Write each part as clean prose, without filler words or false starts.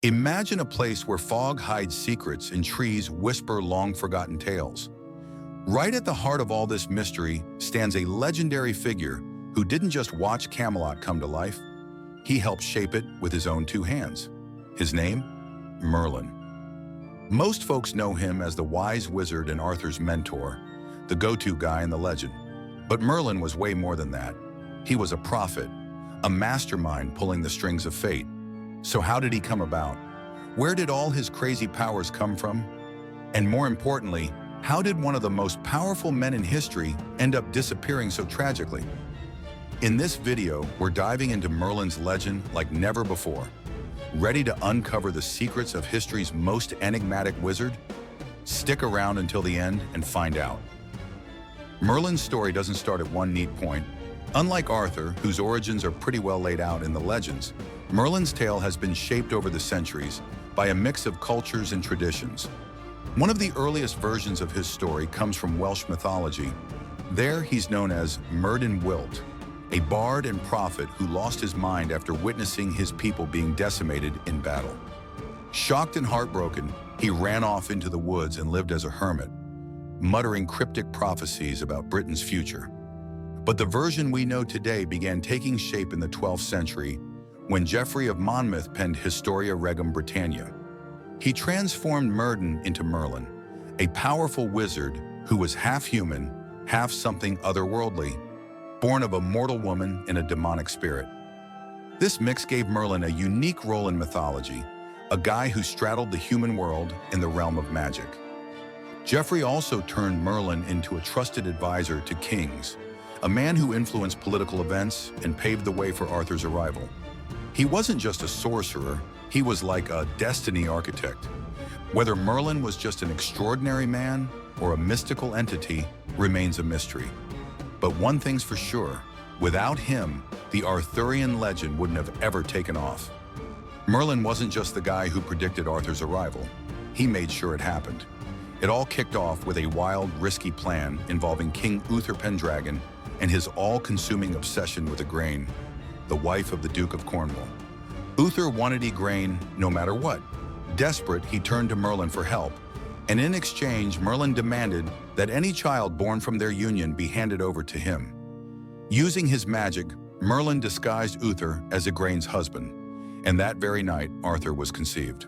Imagine a place where fog hides secrets and trees whisper long-forgotten tales. Right at the heart of all this mystery stands a legendary figure who didn't just watch Camelot come to life, he helped shape it with his own two hands. His name? Merlin. Most folks know him as the wise wizard and Arthur's mentor, the go-to guy in the legend. But Merlin was way more than that. He was a prophet, a mastermind pulling the strings of fate. So how did he come about? Where did all his crazy powers come from? And more importantly, how did one of the most powerful men in history end up disappearing so tragically? In this video, we're diving into Merlin's legend like never before. Ready to uncover the secrets of history's most enigmatic wizard? Stick around until the end and find out. Merlin's story doesn't start at one neat point. Unlike Arthur, whose origins are pretty well laid out in the legends, Merlin's tale has been shaped over the centuries by a mix of cultures and traditions. One of the earliest versions of his story comes from Welsh mythology. There, he's known as Merlin, a bard and prophet who lost his mind after witnessing his people being decimated in battle. Shocked and heartbroken, he ran off into the woods and lived as a hermit, muttering cryptic prophecies about Britain's future. But the version we know today began taking shape in the 12th century when Geoffrey of Monmouth penned Historia Regum Britannia. He transformed Merlin into Merlin, a powerful wizard who was half human, half something otherworldly, born of a mortal woman and a demonic spirit. This mix gave Merlin a unique role in mythology, a guy who straddled the human world in the realm of magic. Geoffrey also turned Merlin into a trusted advisor to kings, a man who influenced political events and paved the way for Arthur's arrival. He wasn't just a sorcerer, he was like a destiny architect. Whether Merlin was just an extraordinary man or a mystical entity remains a mystery. But one thing's for sure, without him, the Arthurian legend wouldn't have ever taken off. Merlin wasn't just the guy who predicted Arthur's arrival, he made sure it happened. It all kicked off with a wild, risky plan involving King Uther Pendragon and his all-consuming obsession with Igraine, the wife of the Duke of Cornwall. Uther wanted Igraine no matter what. Desperate, he turned to Merlin for help, and in exchange, Merlin demanded that any child born from their union be handed over to him. Using his magic, Merlin disguised Uther as Igraine's husband, and that very night, Arthur was conceived.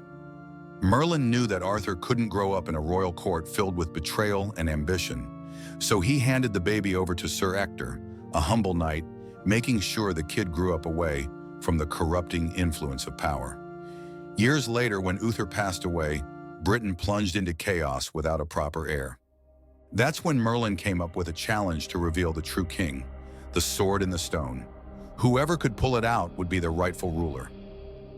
Merlin knew that Arthur couldn't grow up in a royal court filled with betrayal and ambition, so he handed the baby over to Sir Ector, a humble knight, making sure the kid grew up away from the corrupting influence of power. Years later, when Uther passed away, Britain plunged into chaos without a proper heir. That's when Merlin came up with a challenge to reveal the true king, the sword in the stone. Whoever could pull it out would be the rightful ruler.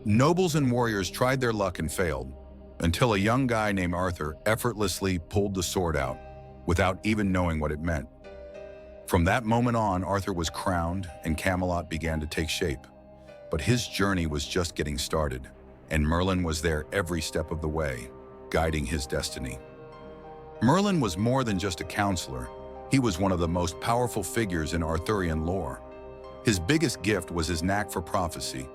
Nobles and warriors tried their luck and failed, until a young guy named Arthur effortlessly pulled the sword out, without even knowing what it meant. From that moment on, Arthur was crowned and Camelot began to take shape. But his journey was just getting started, and Merlin was there every step of the way, guiding his destiny. Merlin was more than just a counselor. He was one of the most powerful figures in Arthurian lore. His biggest gift was his knack for prophecy.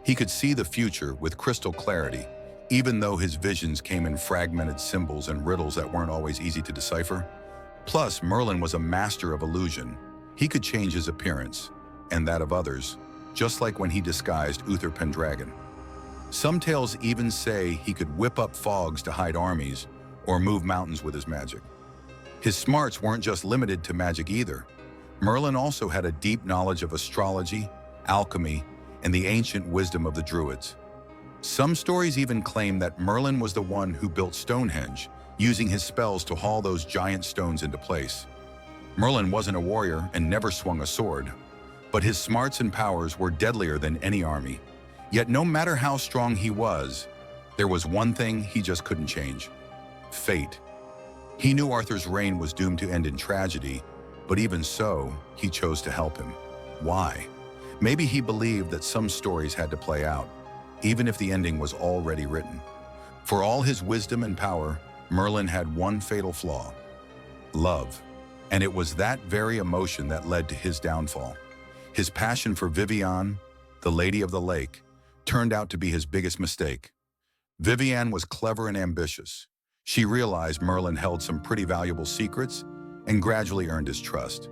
He could see the future with crystal clarity, even though his visions came in fragmented symbols and riddles that weren't always easy to decipher. Plus, Merlin was a master of illusion. He could change his appearance, and that of others, just like when he disguised Uther Pendragon. Some tales even say he could whip up fogs to hide armies or move mountains with his magic. His smarts weren't just limited to magic either. Merlin also had a deep knowledge of astrology, alchemy, and the ancient wisdom of the Druids. Some stories even claim that Merlin was the one who built Stonehenge, using his spells to haul those giant stones into place. Merlin wasn't a warrior and never swung a sword, but his smarts and powers were deadlier than any army. Yet no matter how strong he was, there was one thing he just couldn't change: fate. He knew Arthur's reign was doomed to end in tragedy, but even so, he chose to help him. Why? Maybe he believed that some stories had to play out, even if the ending was already written. For all his wisdom and power, Merlin had one fatal flaw: love. And it was that very emotion that led to his downfall. His passion for Viviane, the Lady of the Lake, turned out to be his biggest mistake. Vivienne was clever and ambitious. She realized Merlin held some pretty valuable secrets and gradually earned his trust.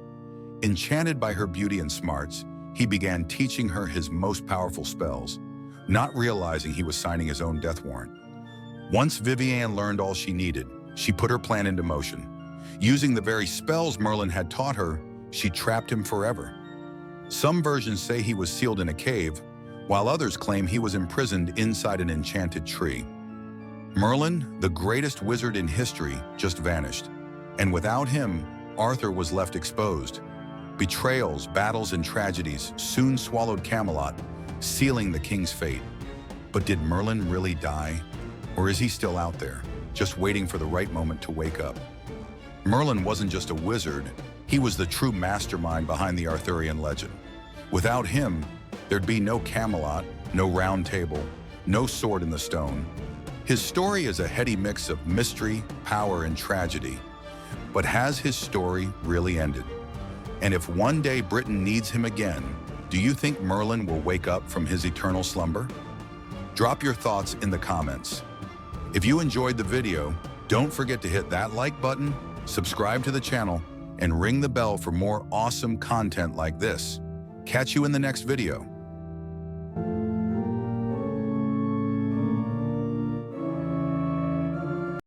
Enchanted by her beauty and smarts, he began teaching her his most powerful spells, not realizing he was signing his own death warrant. Once Vivienne learned all she needed, she put her plan into motion. Using the very spells Merlin had taught her, she trapped him forever. Some versions say he was sealed in a cave, while others claim he was imprisoned inside an enchanted tree. Merlin, the greatest wizard in history, just vanished. And without him, Arthur was left exposed. Betrayals, battles, and tragedies soon swallowed Camelot, sealing the king's fate. But did Merlin really die? Or is he still out there, just waiting for the right moment to wake up? Merlin wasn't just a wizard, he was the true mastermind behind the Arthurian legend. Without him, there'd be no Camelot, no round table, no sword in the stone. His story is a heady mix of mystery, power, and tragedy. But has his story really ended? And if one day Britain needs him again, do you think Merlin will wake up from his eternal slumber? Drop your thoughts in the comments. If you enjoyed the video, don't forget to hit that like button, subscribe to the channel, and ring the bell for more awesome content like this. Catch you in the next video.